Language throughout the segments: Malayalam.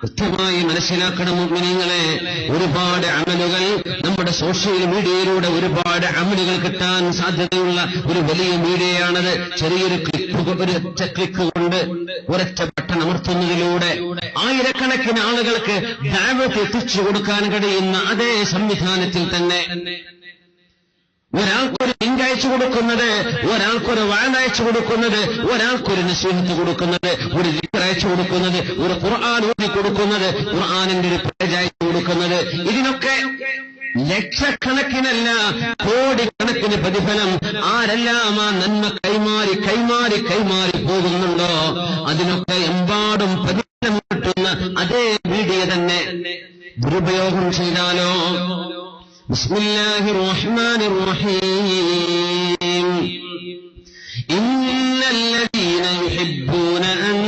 കൃത്യമായി മനസ്സിലാക്കണം മുഅ്മിനീങ്ങളെ. ഒരുപാട് അമലുകൾ നമ്മുടെ സോഷ്യൽ മീഡിയയിലൂടെ ഒരുപാട് അമലുകൾ കിട്ടാൻ സാധ്യതയുള്ള ഒരു വലിയ മീഡിയയാണത്. ചെറിയൊരു ഒരൊറ്റ ക്ലിക്ക് കൊണ്ട് ഒരൊറ്റ ബട്ടൺ അമർത്തുന്നതിലൂടെ ആയിരക്കണക്കിന് ആളുകൾക്ക് ദഅവത്ത് എത്തിച്ചു കൊടുക്കാൻ കഴിയുന്ന അതേ സംവിധാനത്തിൽ തന്നെ ഒരാൾക്കൊരു ലിങ്ക് അയച്ചു കൊടുക്കുന്നത്, ഒരാൾക്കൊരു വഅദ് അയച്ചു കൊടുക്കുന്നത്, ഒരാൾക്കൊരു നസീഹത്ത് കൊടുക്കുന്നത്, ഒരു ദിക്ർ അയച്ചു കൊടുക്കുന്നത്, ഒരു ഖുർആൻ ഓതി കൊടുക്കുന്നത്, ഖുർആനിന്റെ ഒരു പേജ് അയച്ചു കൊടുക്കുന്നത്, ഇതിനൊക്കെ ലക്ഷക്കണക്കിനല്ല കോടിക്കണക്കിന് പ്രതിഫലം ആരെല്ലാം ആ നന്മ കൈമാറി കൈമാറി കൈമാറി പോകുന്നുണ്ടോ അതിനൊക്കെ എമ്പാടും പ്രതിഫലം കിട്ടുന്ന അതേ മീഡിയ തന്നെ ദുരുപയോഗം ചെയ്താലോ? ബിസ്മില്ലാഹിർ റഹ്മാനിർ റഹീം. ഇന്നല്ലദീന യുഹിബ്ബൂന അൻ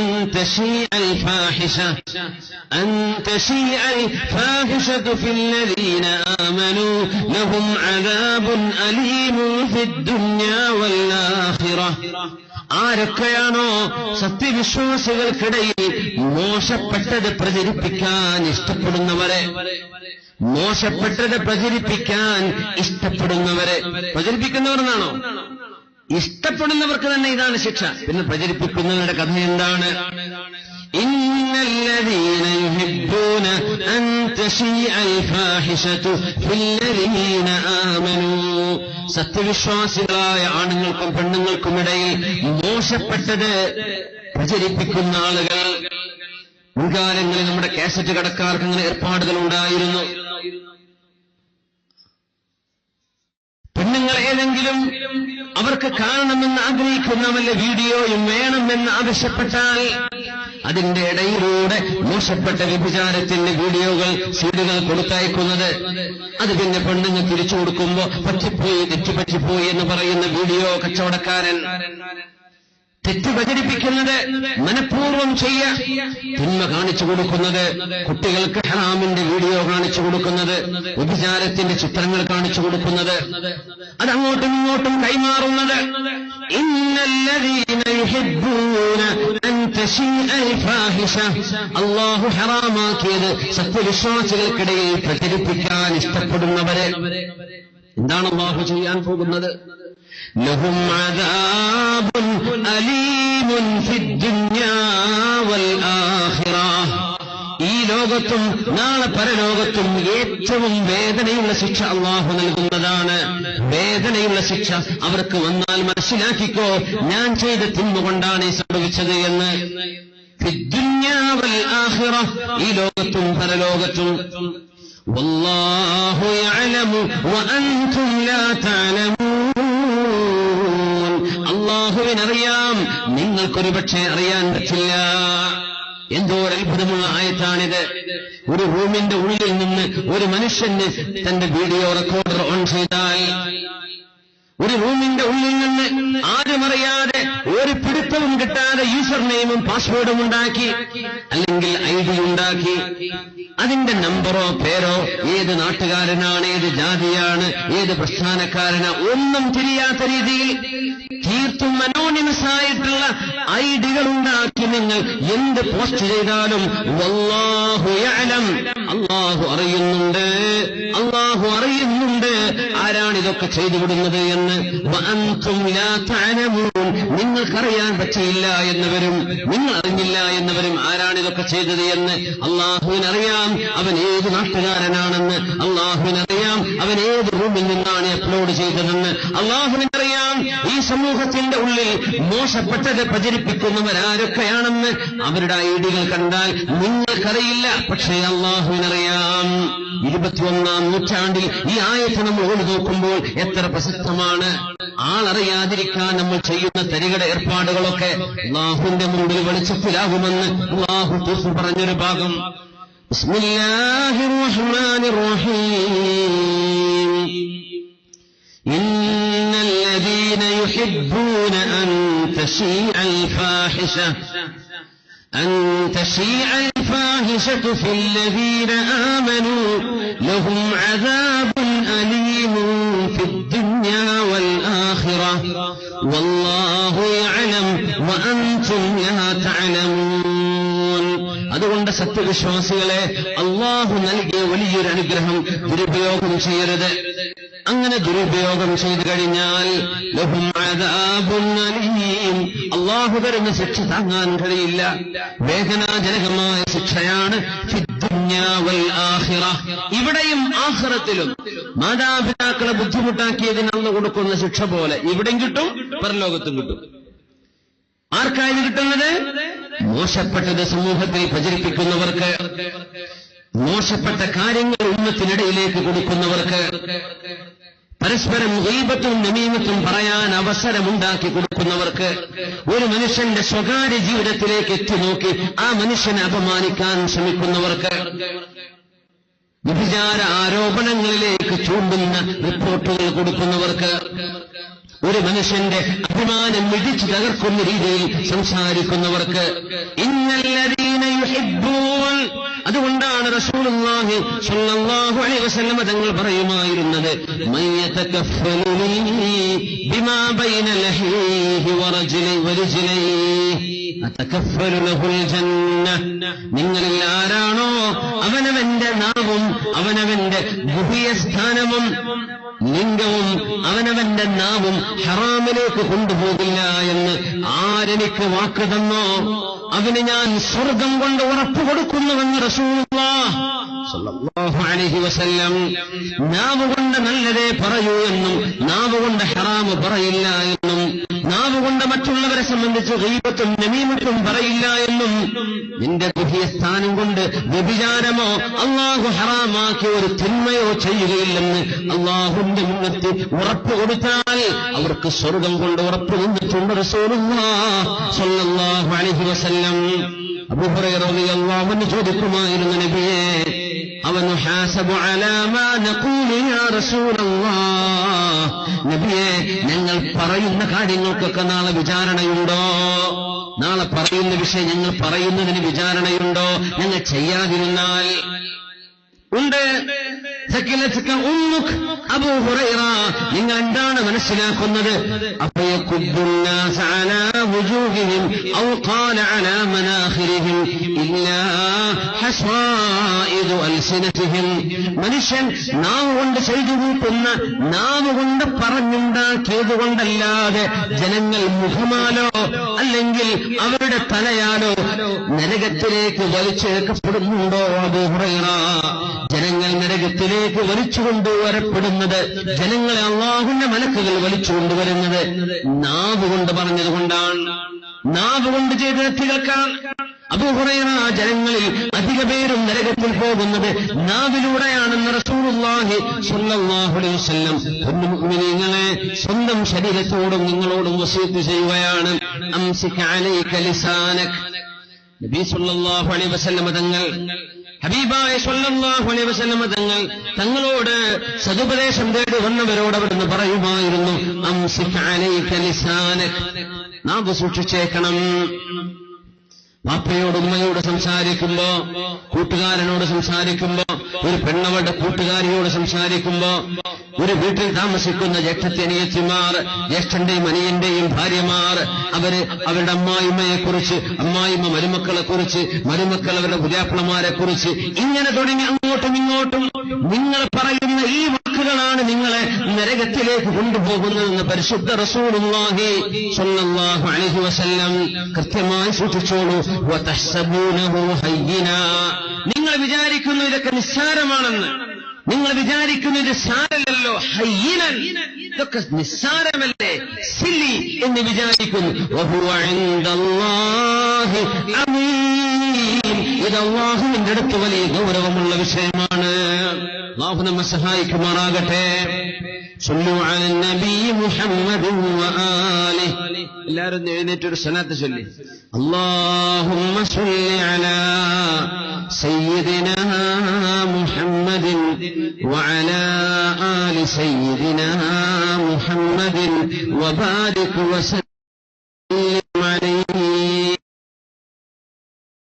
തശീഅൽ ഫാഹിശതു ഫില്ലദീന ആമനൂ ലഹും അദാബുൻ അലീമുൻ ഫിദ്ദുനിയാ വൽ ആഖിറ. ആരൊക്കെയാണോ സത്യവിശ്വാസികൾക്കിടയിൽ മോശപ്പെട്ടത് പ്രചരിപ്പിക്കാൻ ഇഷ്ടപ്പെടുന്നവരെ, മോശപ്പെട്ടത് പ്രചരിപ്പിക്കാൻ ഇഷ്ടപ്പെടുന്നവരെ, പ്രചരിപ്പിക്കുന്നവർ എന്നാണോ? ഇഷ്ടപ്പെടുന്നവർക്ക് തന്നെ ഇതാണ് ശിക്ഷ. പിന്നെ പ്രചരിപ്പിക്കുന്നവരുടെ കഥ എന്താണ്? ഇന്നല്ലദീന യുഹിബ്ബൂന അൻ തശീഅൽ ഫാഹിശതു ഫില്ലദീന ആമനൂ. സത്യവിശ്വാസികളായ ആണുങ്ങൾക്കും പെണ്ണുങ്ങൾക്കുമിടയിൽ മോശപ്പെട്ടത് പ്രചരിപ്പിക്കുന്ന ആളുകൾ. മുൻകാലങ്ങളിൽ നമ്മുടെ കാസറ്റ് കടക്കാർക്ക് അങ്ങനെ ഏർപ്പാടുകൾ ഉണ്ടായിരുന്നു. പെണ്ണുങ്ങൾ ഏതെങ്കിലും അവർക്ക് കാണണമെന്ന് ആഗ്രഹിക്കുന്ന വല്ല വീഡിയോയും വേണമെന്ന് ആവശ്യപ്പെട്ടാൽ അതിന്റെ ഇടയിലൂടെ മോശപ്പെട്ട വ്യഭിചാരത്തിന്റെ വീഡിയോകൾ, സീഡുകൾ കൊടുത്തയക്കുന്നത്. അത് പിന്നെ പെണ്ണുങ്ങൾ തിരിച്ചു കൊടുക്കുമ്പോ പറ്റിപ്പോയി, തെറ്റുപറ്റിപ്പോയി എന്ന് പറയുന്ന വീഡിയോ കച്ചവടക്കാരൻ തെറ്റ് പ്രചരിപ്പിക്കുന്നത്, മനഃപൂർവ്വം തിന്മ കാണിച്ചു കൊടുക്കുന്നത്, കുട്ടികൾക്ക് ഹറാമിന്റെ വീഡിയോ കാണിച്ചു കൊടുക്കുന്നത്, വ്യഭിചാരത്തിന്റെ ചിത്രങ്ങൾ കാണിച്ചു കൊടുക്കുന്നത്, അതങ്ങോട്ടും ഇങ്ങോട്ടും കൈമാറുന്നത്. ഇന്നല്ലദീന യുഹിബ്ബൂന അൻ തശീഅൽ ഫാഹിശ. അല്ലാഹു ഹറാമാക്കിയത് സത്യവിശ്വാസികൾക്കിടയിൽ പ്രചരിപ്പിക്കാൻ ഇഷ്ടപ്പെടുന്നവരെ എന്താണ് അല്ലാഹു ചെയ്യാൻ പോകുന്നത്? ലഹും അദാബുൻ അലീമുൻ ഫിദ്ദുനിയാ വൽ ആഖിറ. ഈ ലോകത്തും നാളെ പരലോകത്തും ഏറ്റവും വേദനയുള്ള ശിക്ഷ അല്ലാഹു നൽകുന്നതാണ്. വേദനയുള്ള ശിക്ഷ അവർക്ക് വന്നാൽ മനസ്സിലാക്കിക്കോ, ഞാൻ ചെയ്ത തിന്മ കൊണ്ടാണ് ഈ സംഭവിച്ചത് എന്ന്. ഫിദ്ദുനിയാ വൽ ആഖിറ, ഈ ലോകത്തും പരലോകത്തും. വല്ലാഹു യഅലമു വഅൻതും ലാ തഅലമൂൻ. അല്ലാഹുവിനറിയാം, നിങ്ങൾക്കൊരു പക്ഷേ അറിയാൻ പറ്റില്ല. എന്തോ ഒരു അത്ഭുതമുള്ള ആയത്താണിത്. ഒരു റൂമിന്റെ ഉള്ളിൽ നിന്ന് ഒരു മനുഷ്യന് തന്റെ വീഡിയോ റെക്കോർഡർ ഓൺ ചെയ്താൽ, ഒരു റൂമിന്റെ ഉള്ളിൽ നിന്ന് ആരുമറിയാതെ ഒരു പിടുത്തവും കിട്ടാതെ യൂസർ നെയിമും പാസ്വേഡും ഉണ്ടാക്കി, അല്ലെങ്കിൽ ID ഉണ്ടാക്കി, അതിന്റെ നമ്പറോ പേരോ, ഏത് നാട്ടുകാരനാണ്, ഏത് ജാതിയാണ്, ഏത് പ്രസ്ഥാനക്കാരനാ, ഒന്നും തിരിയാത്ത രീതിയിൽ തീർത്തും അനോണിമസ് ആയിട്ടുള്ള ഐഡികൾ ഉണ്ടാക്കി നിങ്ങൾ എന്ത് പോസ്റ്റ് ചെയ്താലും വല്ലാഹു യഅലം, അല്ലാഹു അറിയുന്നുണ്ട്, അല്ലാഹു അറിയുന്നുണ്ട് ആരാണിതൊക്കെ ചെയ്തുവിടുന്നത് എന്ന്. വഅൻതും ലാ തഅലമൂൻ, നിങ്ങൾക്കറിയാൻ പറ്റിയില്ല എന്നവരും നിങ്ങൾ അറിഞ്ഞില്ല എന്നവരും ആരാണിതൊക്കെ ചെയ്തത് എന്ന് അല്ലാഹുവിനറിയാം. അവൻ ഏത് നാട്ടുകാരനാണെന്ന് അല്ലാഹുവിനറിയാം. അവൻ ഏത് റൂമിൽ നിന്നാണ് അപ്ലോഡ് ചെയ്തതെന്ന് അല്ലാഹുവിനറിയാം. ഈ സമൂഹത്തിന്റെ ഉള്ളിൽ മോശപ്പെട്ടത് പ്രചരിപ്പിക്കുന്നവരാരൊക്കെയാണെന്ന് അവരുടെ ഐഡികൾ കണ്ടാൽ നിങ്ങൾക്കറിയില്ല, പക്ഷേ അല്ലാഹുവിനറിയാം. 21-ാം നൂറ്റാണ്ടിൽ ഈ ആയത്ത് നമ്മൾ ഓടി നോക്കുമ്പോൾ എത്ര പ്രസക്തമാണ്. ആളറിയാതിരിക്കാൻ നമ്മൾ ചെയ്യുന്ന തരികട ഏർപ്പാടുകളൊക്കെ അല്ലാഹുവിന്റെ മുമ്പിൽ വെളിച്ചത്തിലാകുമെന്ന് അല്ലാഹു തീർത്ത് പറഞ്ഞൊരു ഭാഗം. ബിസ്മില്ലാഹിർ റഹ്മാനിർ റഹീം. ഇന്നല്ലദീന യുഹിബ്ബൂന അൻ തശീഅൽ ഫാഹിശതു ഫില്ലദീന ആമനൂ ലഹും അദാബുൻ അലീമുൻ ഫിദ്ദുനിയാ വൽ ആഖിറ വല്ലാഹു യഅലം വഅൻതും ലാ തഅലമൂൻ. അതുകൊണ്ട് സത്യവിശ്വാസികളെ അള്ളാഹു നൽകിയ വലിയൊരു അനുഗ്രഹം ദുരുപയോഗം ചെയ്യരുത്. അങ്ങനെ ദുരുപയോഗം ചെയ്തു കഴിഞ്ഞാൽ ലഹും അദാബുൻ അലീം, അള്ളാഹു തരുന്ന ശിക്ഷ താങ്ങാൻ കഴിയില്ല. വേദനാജനകമായ ശിക്ഷയാണ് ഫിദ്ദുന്യാ വൽ ആഖിറ, ഇവിടെയും ആഖിറത്തിലും. മാതാപിതാക്കളെ ബുദ്ധിമുട്ടാക്കിയതിന് അന്ന് കൊടുക്കുന്ന ശിക്ഷ പോലെ ഇവിടെയും കിട്ടും, പരലോകത്തും കിട്ടും. ആർക്കായത് കിട്ടുന്നത്? മോശപ്പെട്ടത് സമൂഹത്തിൽ പ്രചരിപ്പിക്കുന്നവർക്ക്, മോശപ്പെട്ട കാര്യങ്ങൾ ഉമ്മത്തിനിടയിലേക്ക് കൊടുക്കുന്നവർക്ക്, പരസ്പരം ഗീബത്തും നമീമത്തും പറയാൻ അവസരമുണ്ടാക്കി കൊടുക്കുന്നവർക്ക്, ഒരു മനുഷ്യന്റെ സ്വകാര്യ ജീവിതത്തിലേക്ക് എത്തി നോക്കി ആ മനുഷ്യനെ അപമാനിക്കാൻ ശ്രമിക്കുന്നവർക്ക്, വ്യഭിചാര ആരോപണങ്ങളിലേക്ക് ചൂണ്ടുന്ന റിപ്പോർട്ടുകൾ കൊടുക്കുന്നവർക്ക്, ഒരു മനുഷ്യന്റെ അഭിമാനം ഇടിച്ചു തകർക്കുന്ന രീതിയിൽ സംസാരിക്കുന്നവർക്ക്. ഇന്നല്ലദീന യുഹിബ്ബൂൻ, അതുകൊണ്ടാണ് റസൂലുള്ളാഹി സ്വല്ലല്ലാഹു അലൈഹി വസല്ലം തങ്ങൾ പറയുമായിരുന്നത്, മയ്യതകഫലു ബിമാ ബൈന ലഹീഹി വറജ്ലിഹി അതകഫലു ലഹുൽ ജന്ന, നിങ്ങളിൽ ആരാണോ അവനവന്റെ നാവും അവനവന്റെ ഗുഹ്യസ്ഥാനവും ലിംഗവും അവനവന്റെ നാവും ഹറാമിലേക്ക് കൊണ്ടുപോകില്ല എന്ന് ആരെനിക്ക് വാക്ക് തന്നോ അവന് ഞാൻ സ്വർഗം കൊണ്ട് ഉറപ്പ് കൊടുക്കുന്നുവെന്ന് റസൂലുള്ളാഹി സ്വല്ലല്ലാഹു അലൈഹി വസല്ലം. നാവ് കൊണ്ട് നല്ലതേ പറയൂ എന്നും നാവ് കൊണ്ട് ഹറാമ് പറയില്ല എന്നും നാവ് കൊണ്ട് മറ്റുള്ളവരെ സംബന്ധിച്ച് ഗീബത്തും നമീമത്തും പറയില്ല എന്നും, നിന്റെ ഗുഹ്യസ്ഥാനം കൊണ്ട് വ്യഭിചാരമോ അള്ളാഹു ഹറാമാക്കിയ ഒരു തിന്മയോ ചെയ്യുകയില്ലെന്ന് അള്ളാഹുവിന്റെ മുന്നത്ത് ഉറപ്പ് കൊടുത്താൽ അവർക്ക് സ്വർഗം കൊണ്ട് ഉറപ്പ് തന്നിട്ടുണ്ട് റസൂലുള്ളാഹി സ്വല്ലല്ലാഹു അലൈഹി വസല്ലം. അബൂ ഹുറൈറ റളിയല്ലാഹു അൻഹു ചോദിക്കുമായിരുന്നു, നബിയേ അവനുഹാസബു അലാ മാ നഖൂലു യാ റസൂലല്ലാഹ്, നബിയേ ഞങ്ങൾ പറയുന്ന കാര്യങ്ങൾക്കൊക്കെ നാളെ വിചാരണയുണ്ടോ? നാളെ പറയുന്ന വിഷയം ഞങ്ങൾ പറയുന്നതിന് വിചാരണയുണ്ടോ? ഞങ്ങൾ ചെയ്യാതിരുന്നാൽ ഉണ്ട്. സകിലത്ക ഉമ്മുക്, അബൂ ഹുറൈറ നിങ്ങൾ എന്താണ് മനസ്സിലാക്കുന്നത്? അഫയകുബ്ബുന്നാസ അലാ വുജൂഹിഹിം ഔ ഖാല അലാ മനാഖിരിഹിം ഇല്ലാ ഹസ്വാഇദു അൽസിനതിഹിം, മനുഷ്യൻ നാവ് കൊണ്ട് ചെയ്തു കൂട്ടുന്ന, നാവ് കൊണ്ട് പറഞ്ഞുണ്ടാക്കിയതുകൊണ്ടല്ലാതെ ജനങ്ങൾ മുഖമാലോ അല്ലെങ്കിൽ അവരുടെ തലയാലോ നരകത്തിലേക്ക് വലിച്ചേക്കപ്പെടുന്നുണ്ടോ? അബൂ ഹുറൈറ, ജനങ്ങൾ നരകത്തിലേക്ക് വലിച്ചു കൊണ്ടുവരപ്പെടുന്നത്, ജനങ്ങളെ അല്ലാഹുവിന്റെ മലക്കുകൾ വലിച്ചു കൊണ്ടുവരുന്നത് നാവ് കൊണ്ട് പറഞ്ഞതുകൊണ്ടാണ്, നാവ് കൊണ്ട് ചെയ്ത തെറ്റുകൾക്കാണ്. അബൂ ഹുറൈറ, ജനങ്ങളിൽ അധിക പേരും നരകത്തിൽ പോകുന്നത് നാവിലൂടെയാണെന്ന് റസൂലുള്ളാഹി സ്വല്ലല്ലാഹു അലൈഹി വസല്ലം മുഅ്മിനീങ്ങളെ സ്വന്തം ശരീരത്തോടും നിങ്ങളോടും വസിയത്ത് ചെയ്യുകയാണ്. അംസിക അലൈക ലിസാനക, നബി സ്വല്ലല്ലാഹു അലൈഹി വസല്ലം തങ്ങൾ, ഹബീബായ സ്വല്ലല്ലാഹു അലൈഹി വസല്ലം തങ്ങൾ തങ്ങളോട് സദുപദേശം തേടി വന്നവരോട് അവിടുന്ന് പറയുമായിരുന്നു, അംസിക അലൈക ലിസാനക, നാവ് സൂക്ഷിച്ചേക്കണം. വാപ്പയോട് ഉമ്മയോട് സംസാരിക്കുമ്പോ, കൂട്ടുകാരനോട് സംസാരിക്കുമ്പോ, ഒരു പെണ്ണവളുടെ കൂട്ടുകാരിയോട് സംസാരിക്കുമ്പോ, ഒരു വീട്ടിൽ താമസിക്കുന്ന ജ്യേഷ്ഠത്തിയനിയത്തിമാർ, ജ്യേഷ്ഠന്റെയും അനിയന്റെയും ഭാര്യമാർ, അവരുടെ അമ്മായിമ്മയെക്കുറിച്ച്, അമ്മായിമ്മ മരുമക്കളെക്കുറിച്ച്, മരുമക്കൾ അവരുടെ പുതിയാപ്പിളമാരെക്കുറിച്ച്, ഇങ്ങനെ തുടങ്ങി അങ്ങോട്ടും ഇങ്ങോട്ടും നിങ്ങൾ പറയുന്ന ഈ വാക്കുകളാണ് നിങ്ങളെ നരകത്തിലേക്ക് കൊണ്ടുപോകുന്നതെന്ന് പരിശുദ്ധ റസൂലുള്ളാഹി സ്വല്ലല്ലാഹു അലൈഹി വസല്ലം കൃത്യമായി സൂക്ഷിച്ചോളൂ. വതഹ്സബൂനഹു ഹയ്യിനാ, നിങ്ങൾ വിചാരിക്കുന്നു ഇതൊക്കെ നിസ്സാരമാണെന്ന്, നിങ്ങൾ വിചാരിക്കുന്നു ഇത് സാരമല്ലോ, ഹയ്യിനൻ, ഇതൊക്കെ നിസ്സാരമല്ലേ, സില്ലി എന്ന് വിചാരിക്കുന്നു. വഹുവ ഇൻദല്ലാഹി അമീൻ, ഇത് അല്ലാഹുവിന്റെ അടുത്ത് വലിയ ഗൗരവമുള്ള വിഷയമാണ്. അല്ലാഹു നമ്മെ സഹായിക്കുമാറാകട്ടെ. സല്ലു അലൻ നബി മുഹമ്മദ് വആലിഹി, എല്ലാവരും എഴുന്നേറ്റൊരു സ്വലാത്ത് ചൊല്ലി. അല്ലാഹുമ്മ സല്ലി അലാ സയ്യിദിനാ മുഹമ്മദിൻ വഅലാ ആലി സയ്യിദിനാ മുഹമ്മദിൻ വബാരിക് വസല്ലം